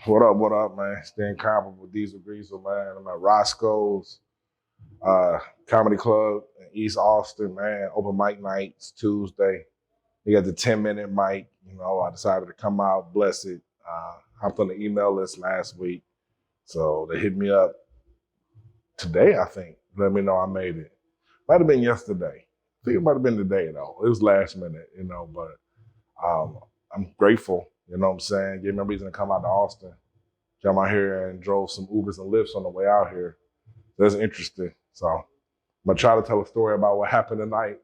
What up, man? Staying comparable with Deezil, Greezil, man. I'm at Roscoe's Comedy Club in East Austin, man. Open mic nights, Tuesday. We got the 10-minute mic. I decided to come out, bless it. Hopped on the email list last week. So they hit me up today, I think. Let me know I made it. Might have been yesterday. I think it might have been today, though. It was last minute, but I'm grateful. You know what I'm saying? Gave me a reason to come out to Austin. Came out here and drove some Ubers and Lyfts on the way out here. That's interesting. So I'm gonna try to tell a story about what happened tonight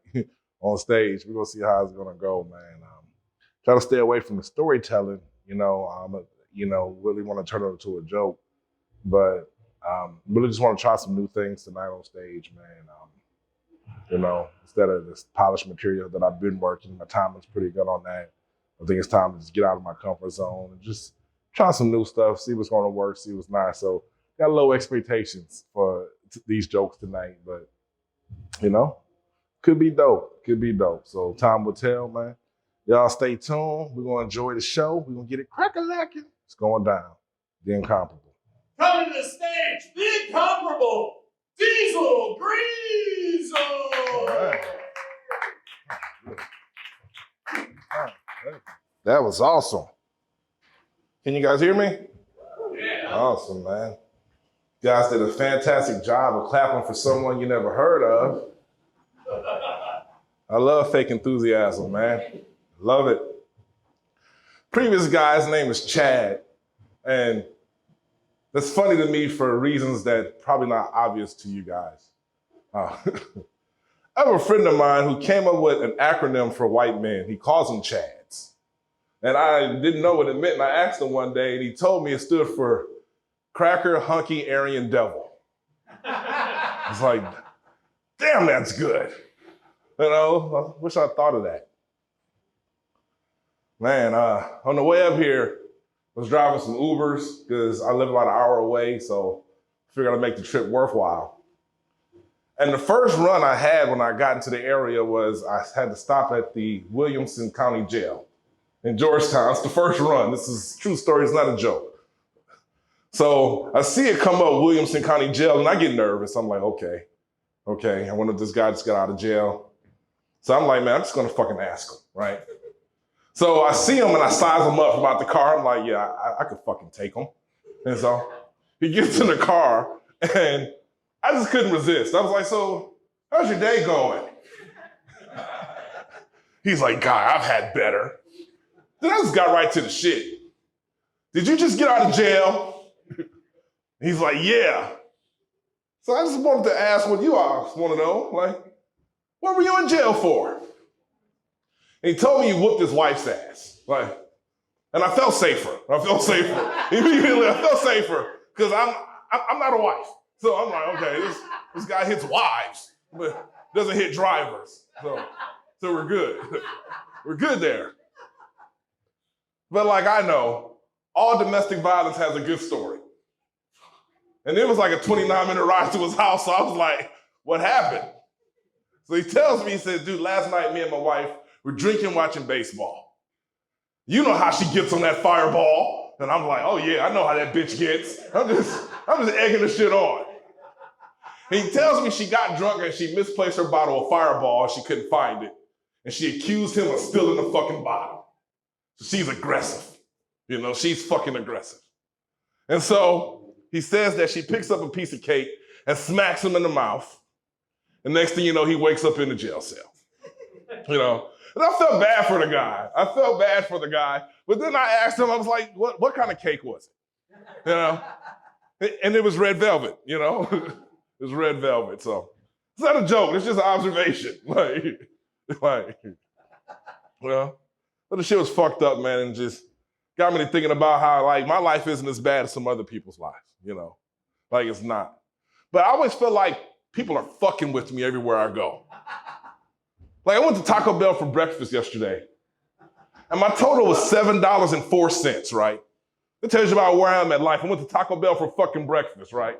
on stage. We're gonna see how it's gonna go, man. Try to stay away from the storytelling. Really want to turn it into a joke, but really just want to try some new things tonight on stage, man. Instead of this polished material that I've been working, my timing's pretty good on that. I think it's time to just get out of my comfort zone and just try some new stuff, see what's going to work, see what's not. So got low expectations for these jokes tonight, but could be dope. Could be dope. So time will tell, man. Y'all stay tuned. We're going to enjoy the show. We're going to get it crack-a-lacking. It's going down. The incomparable. Coming to the stage, the incomparable, Deezil, Greezil. All right. That was awesome. Can you guys hear me? Yeah. Awesome, man. You guys did a fantastic job of clapping for someone you never heard of. I love fake enthusiasm, man. Love it. Previous guy's name is Chad, and that's funny to me for reasons that probably not obvious to you guys. I have a friend of mine who came up with an acronym for white men. He calls them Chads. And I didn't know what it meant, and I asked him one day, and he told me it stood for Cracker, Hunky, Aryan, Devil. I was like, damn, that's good. I wish I thought of that. Man, on the way up here, I was driving some Ubers because I live about an hour away, so I figured I'd make the trip worthwhile. And the first run I had when I got into the area was I had to stop at the Williamson County Jail in Georgetown. It's the first run. This is a true story. It's not a joke. So I see it come up, Williamson County Jail, and I get nervous. I'm like, okay. I wonder if this guy just got out of jail. So I'm like, man, I'm just going to fucking ask him, right? So I see him and I size him up from out the car. I'm like, yeah, I could fucking take him. And so he gets in the car and I just couldn't resist. I was like, so how's your day going? He's like, guy, I've had better. Then I just got right to the shit. Did you just get out of jail? He's like, yeah. So I just wanted to ask what you all want to know. Like, what were you in jail for? And he told me he whooped his wife's ass. And I felt safer. Immediately, I felt safer because I'm not a wife. So I'm like, okay, this guy hits wives, but doesn't hit drivers. So we're good. We're good there. But I know, all domestic violence has a good story. And it was like a 29-minute ride to his house, so I was like, what happened? So he tells me, he said, dude, last night me and my wife were drinking, watching baseball. You know how she gets on that fireball. And I'm like, oh yeah, I know how that bitch gets. I'm just egging the shit on. And he tells me she got drunk and she misplaced her bottle of Fireball. She couldn't find it. And she accused him of spilling the fucking bottle. So she's aggressive. She's fucking aggressive. And so he says that she picks up a piece of cake and smacks him in the mouth. And next thing you know, he wakes up in the jail cell. And I felt bad for the guy. But then I asked him, I was like, what kind of cake was it? And it was red velvet, It was red velvet. So it's not a joke. It's just an observation. But the shit was fucked up, man, and just got me to thinking about how, my life isn't as bad as some other people's lives, it's not. But I always feel like people are fucking with me everywhere I go. I went to Taco Bell for breakfast yesterday, and my total was $7.04, right? That tells you about where I am at life. I went to Taco Bell for fucking breakfast, right?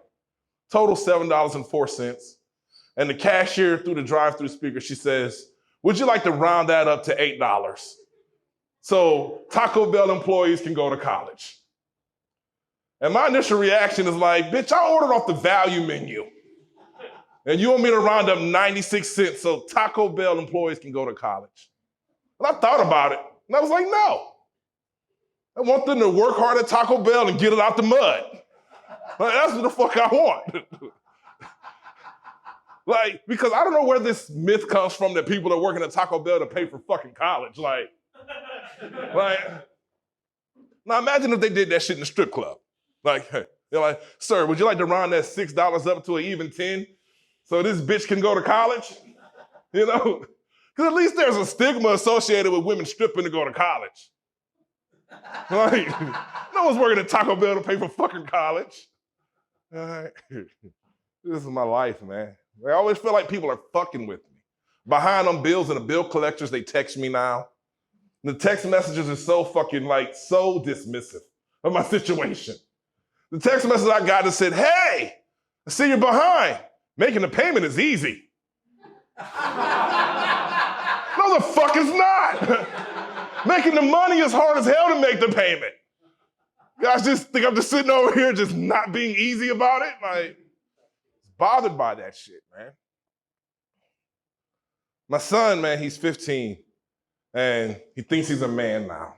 Total $7.04. And the cashier through the drive-through speaker, she says, would you like to round that up to $8? So Taco Bell employees can go to college. And my initial reaction is like, bitch, I ordered off the value menu. And you want me to round up 96 cents so Taco Bell employees can go to college. And I thought about it, and I was like, no. I want them to work hard at Taco Bell and get it out the mud. Like, that's what the fuck I want. Like, because I don't know where this myth comes from that people are working at Taco Bell to pay for fucking college. Like, now imagine if they did that shit in the strip club. Like, hey, they're like, sir, would you like to round that $6 up to an even 10 so this bitch can go to college? You know? Because at least there's a stigma associated with women stripping to go to college. Like, no one's working at Taco Bell to pay for fucking college. All right. This is my life, man. I always feel like people are fucking with me. Behind on bills and the bill collectors, they text me now. The text messages are so fucking like, so dismissive of my situation. The text message I got that said, hey, I see you're behind. Making the payment is easy. No, the fuck it's not. Making the money is hard as hell to make the payment. You guys just think I'm just sitting over here just not being easy about it? Like, bothered by that shit, man. My son, man, he's 15, and he thinks he's a man now,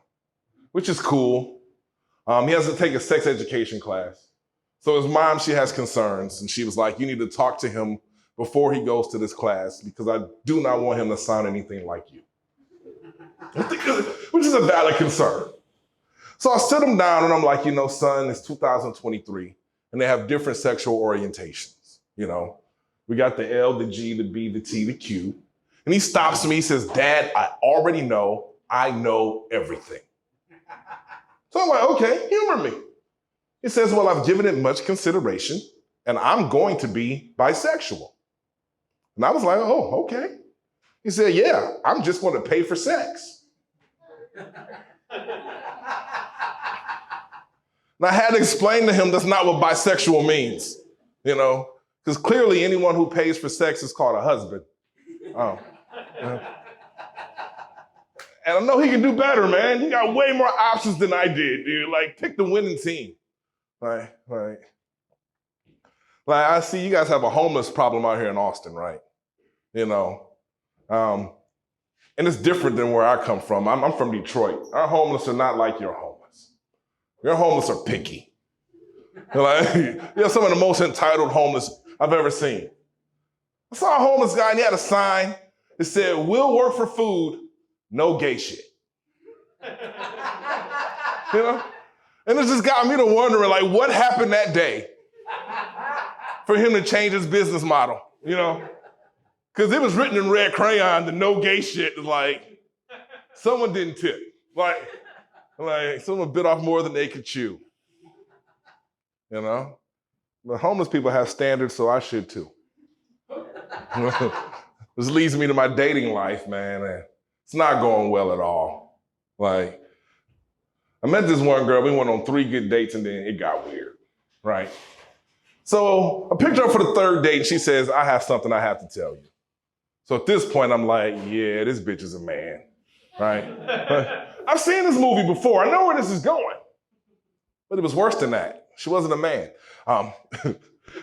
which is cool. He has to take a sex education class. So his mom, she has concerns, and she was like, you need to talk to him before he goes to this class because I do not want him to sound anything like you. Which is a valid concern. So I sit him down and I'm like, you know, son, it's 2023 and they have different sexual orientations. You know, we got the L, the G, the B, the T, the Q. And he stops me, he says, Dad, I already know, I know everything. So I'm like, okay, humor me. He says, well, I've given it much consideration and I'm going to be bisexual. And I was like, oh, okay. He said, yeah, I'm just going to pay for sex. And I had to explain to him that's not what bisexual means, you know, because clearly anyone who pays for sex is called a husband. Oh. And I know he can do better, man. He got way more options than I did, dude. Like, pick the winning team. Like, I see you guys have a homeless problem out here in Austin, right? You know, and it's different than where I come from. I'm from Detroit. Our homeless are not like your homeless. Your homeless are picky. You're some of the most entitled homeless I've ever seen. I saw a homeless guy and he had a sign that said, we'll work for food, no gay shit. You know? And it just got me to wondering, like, what happened that day for him to change his business model, you know? Because it was written in red crayon, the no gay shit is like, someone didn't tip. Like someone bit off more than they could chew. You know? The homeless people have standards, so I should too. This leads me to my dating life, man. And it's not going well at all. Like, I met this one girl, we went on 3 good dates and then it got weird, right? So I picked her up for the 3rd date and she says, I have something I have to tell you. So at this point, I'm like, yeah, this bitch is a man, right? I've seen this movie before. I know where this is going. But it was worse than that. She wasn't a man.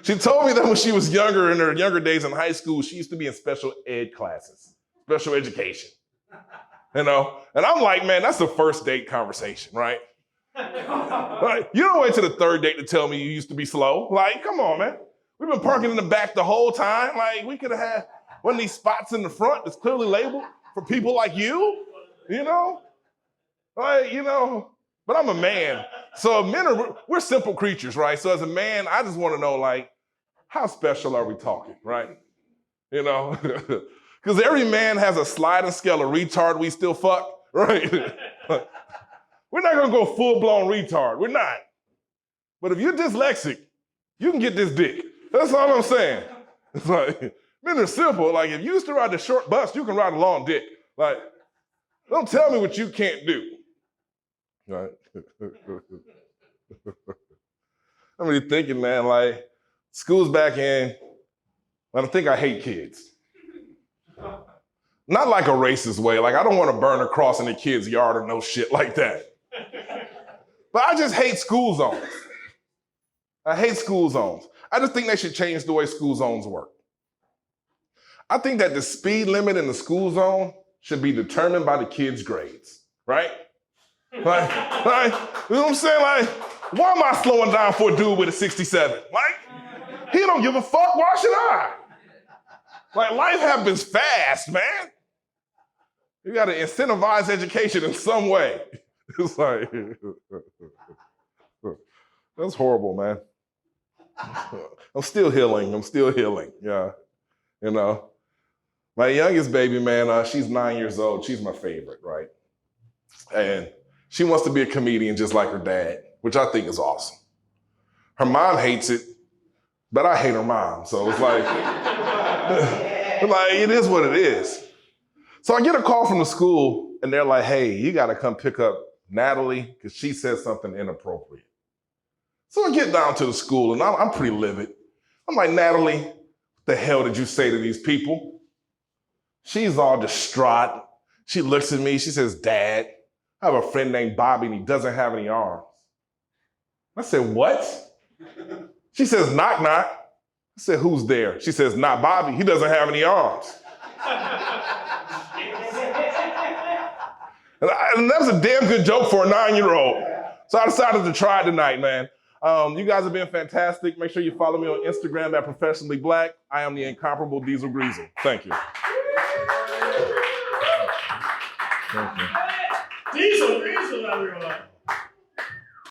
She told me that when she was younger, in her younger days in high school, she used to be in special ed classes, special education, you know? And I'm like, man, that's the first date conversation, right? Like, you don't wait till the 3rd date to tell me you used to be slow. Like, come on, man. We've been parking in the back the whole time. Like, we could have had one of these spots in the front that's clearly labeled for people like you, you know? Like, you know, but I'm a man. So men we're simple creatures, right? So as a man, I just want to know, like, how special are we talking, right? You know? Because every man has a sliding scale of retard we still fuck, right? We're not going to go full-blown retard. We're not. But if you're dyslexic, you can get this dick. That's all I'm saying. It's like, men are simple. Like, if you used to ride the short bus, you can ride a long dick. Like, don't tell me what you can't do. Right? I'm really thinking, man, like, school's back in, and I think I hate kids. Not like a racist way. Like, I don't want to burn a cross in the kid's yard or no shit like that. But I just hate school zones. I hate school zones. I just think they should change the way school zones work. I think that the speed limit in the school zone should be determined by the kids' grades, right? Like, you know what I'm saying? Like, why am I slowing down for a dude with a 67? Like, he don't give a fuck, why should I? Like, life happens fast, man. You gotta incentivize education in some way. It's like, that's horrible, man. I'm still healing, yeah. You know, my youngest baby, man, she's 9 years old. She's my favorite, right? And she wants to be a comedian just like her dad, which I think is awesome. Her mom hates it, but I hate her mom. So it's like, like, it is what it is. So I get a call from the school and they're like, hey, you gotta come pick up Natalie because she said something inappropriate. So I get down to the school and I'm pretty livid. I'm like, Natalie, what the hell did you say to these people? She's all distraught. She looks at me, she says, Dad, I have a friend named Bobby and he doesn't have any arms. I said, what? She says, knock, knock. I said, who's there? She says, not Bobby, he doesn't have any arms. And that was a damn good joke for a 9-year-old. So I decided to try it tonight, man. You guys have been fantastic. Make sure you follow me on Instagram at Professionally Black. I am the incomparable Deezil Greezil. Thank you. Deezil, everyone.